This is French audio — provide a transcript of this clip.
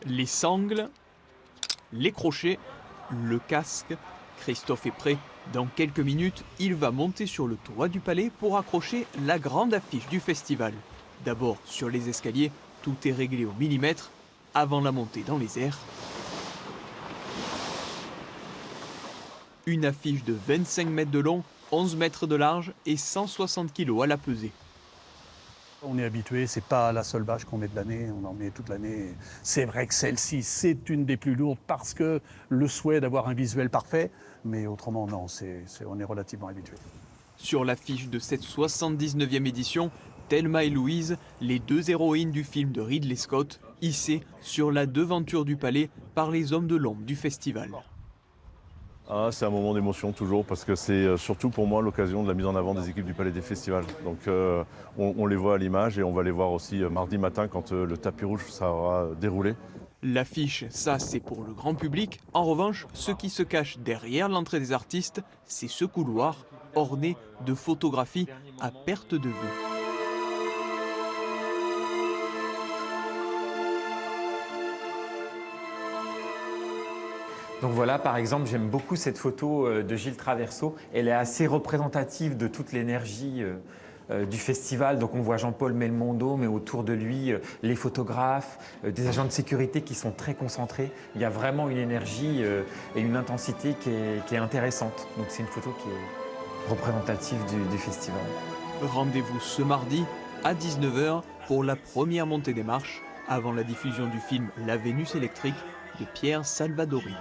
Les sangles, les crochets, le casque. Christophe est prêt. Dans quelques minutes, il va monter sur le toit du palais pour accrocher la grande affiche du festival. D'abord, sur les escaliers, tout est réglé au millimètre avant la montée dans les airs. Une affiche de 25 mètres de long, 11 mètres de large et 160 kg à la pesée. On est habitué, c'est pas la seule bâche qu'on met de l'année, on en met toute l'année. C'est vrai que celle-ci, c'est une des plus lourdes parce que le souhait d'avoir un visuel parfait, mais autrement non, on est relativement habitué. Sur l'affiche de cette 79e édition, Thelma et Louise, les deux héroïnes du film de Ridley Scott, hissées sur la devanture du palais par les hommes de l'ombre du festival. Ah, c'est un moment d'émotion toujours parce que c'est surtout pour moi l'occasion de la mise en avant des équipes du Palais des Festivals. Donc on les voit à l'image et on va les voir aussi mardi matin quand le tapis rouge sera déroulé. L'affiche, ça c'est pour le grand public. En revanche, ce qui se cache derrière l'entrée des artistes, c'est ce couloir orné de photographies à perte de vue. Donc voilà, par exemple, j'aime beaucoup cette photo de Gilles Traverso. Elle est assez représentative de toute l'énergie du festival. Donc on voit Jean-Paul Belmondo, mais autour de lui, les photographes, des agents de sécurité qui sont très concentrés. Il y a vraiment une énergie et une intensité qui est intéressante. Donc c'est une photo qui est représentative du festival. Rendez-vous ce mardi à 19 h pour la première montée des marches, avant la diffusion du film La Vénus électrique de Pierre Salvadori.